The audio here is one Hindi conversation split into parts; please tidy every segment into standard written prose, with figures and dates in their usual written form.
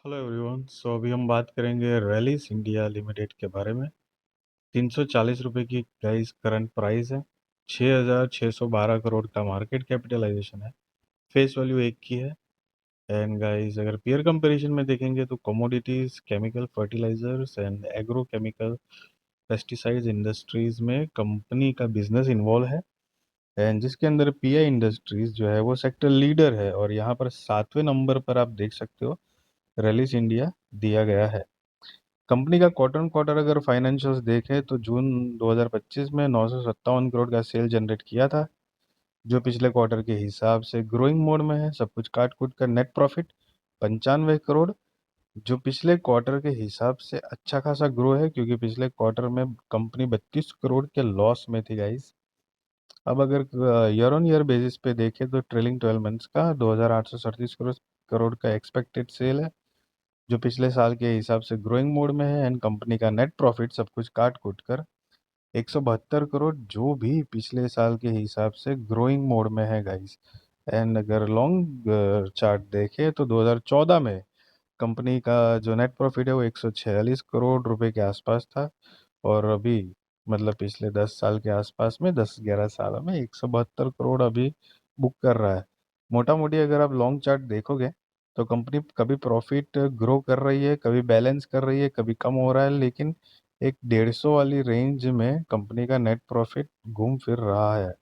Hello everyone. अभी हम बात करेंगे रैलिस इंडिया लिमिटेड के बारे में। 340 रुपये की गाइस करंट प्राइस है। 6,612 करोड़ का मार्केट कैपिटलाइजेशन है। फेस वैल्यू एक की है। एंड गाइस अगर पीयर कंपैरिजन में देखेंगे तो commodities, chemical, fertilisers and agro chemical, pesticides industries में कंपनी का बिजनेस इन्वॉल्व है। एंड जिसके अंदर पीआई इंडस्ट्रीज जो है वो सेक्टर लीडर है और यहाँ पर 7वें नंबर पर आप देख सकते हो रैलिस इंडिया दिया गया है। कंपनी का क्वार्टर ऑन क्वार्टर अगर फाइनेंशियल्स देखें तो जून 2025 में 957 करोड़ का सेल जनरेट किया था, जो पिछले क्वार्टर के हिसाब से ग्रोइंग मोड में है। सब कुछ काट कूट कर नेट प्रॉफिट 95 करोड़, जो पिछले क्वार्टर के हिसाब से अच्छा खासा ग्रो है, क्योंकि पिछले क्वार्टर में कंपनी 32 करोड़ के लॉस में थी गाइस। अब अगर ईयर ऑन ईयर बेसिस पे देखें तो ट्रेलिंग 12 मंथ्स का 2,837 करोड़ करोड़ का एक्सपेक्टेड सेल है, जो पिछले साल के हिसाब से ग्रोइंग मोड में है। एंड कंपनी का नेट प्रॉफिट सब कुछ काट कूट कर 172 करोड़, जो भी पिछले साल के हिसाब से ग्रोइंग मोड में है गाइस। एंड अगर लॉन्ग चार्ट देखें तो 2014 में कंपनी का जो नेट प्रॉफिट है वो 146 करोड़ रुपए के आसपास था, और अभी मतलब पिछले 10 साल के आसपास में 10-11 साल में 172 करोड़ अभी बुक कर रहा है। मोटा मोटी अगर आप लॉन्ग चार्ट देखोगे तो कंपनी कभी प्रॉफिट ग्रो कर रही है, कभी बैलेंस कर रही है, कभी कम हो रहा है, लेकिन एक 150 वाली रेंज में कंपनी का नेट प्रॉफिट घूम फिर रहा है।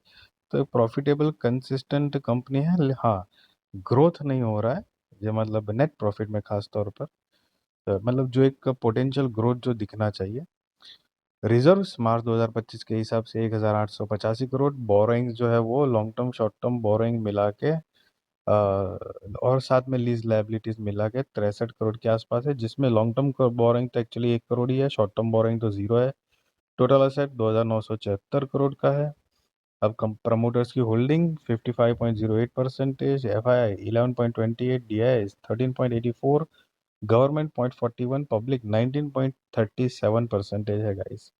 तो प्रॉफिटेबल कंसिस्टेंट कंपनी है। हाँ, ग्रोथ नहीं हो रहा है, ये मतलब नेट प्रॉफिट में खास तौर पर मतलब जो एक पोटेंशियल ग्रोथ जो दिखना चाहिए। रिजर्व्स मार्च 2025 के हिसाब से 1,885 करोड़। बोरोइंग्स जो है वो long term short term borrowing मिला के और साथ में लीज लायबिलिटीज मिला के 63 करोड़ के आसपास है, जिसमें लॉन्ग टर्म बोरोइंग तो एक्चुअली 1 करोड़ ही है, शॉर्ट टर्म बोरोइंग तो जीरो है। टोटल असेट 2,974 करोड़ का है। अब प्रमोटर्स की holding 55.08%, F I I 11.28, D I 13.84, government 0.41, public 19.37% है गाइस।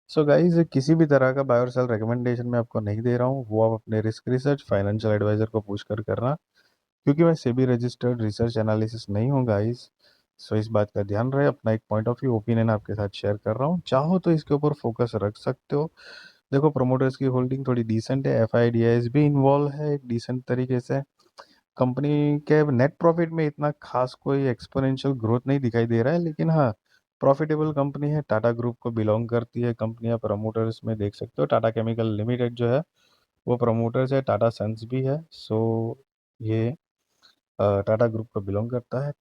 सो गाइस किसी भी तरह का बाय और सेल रिकमेंडेशन मैं आपको नहीं दे रहा हूँ, वो आप अपने रिस्क रिसर्च फाइनेंशियल एडवाइजर को पूछ कर करना, क्योंकि मैं सेबी रजिस्टर्ड रिसर्च एनालिसिस नहीं हूँ गाइस। सो इस बात का ध्यान रहे। अपना एक पॉइंट ऑफ व्यू ओपिनियन आपके साथ शेयर कर रहा हूँ, चाहो तो इसके ऊपर फोकस रख सकते हो। देखो, प्रमोटर्स की होल्डिंग थोड़ी डिसेंट है, F I D I S भी इन्वॉल्व है एक डिसेंट तरीके से। कंपनी के नेट प्रॉफिट में इतना खास कोई एक्सपोनेंशियल ग्रोथ नहीं दिखाई दे रहा है, लेकिन हाँ, प्रॉफिटेबल कंपनी है। टाटा ग्रुप को बिलोंग करती है कंपनियां। प्रमोटर्स में देख सकते हो टाटा केमिकल लिमिटेड जो है वो प्रमोटर्स है, टाटा सन्स भी है। सो ये टाटा ग्रुप को बिलोंग करता है।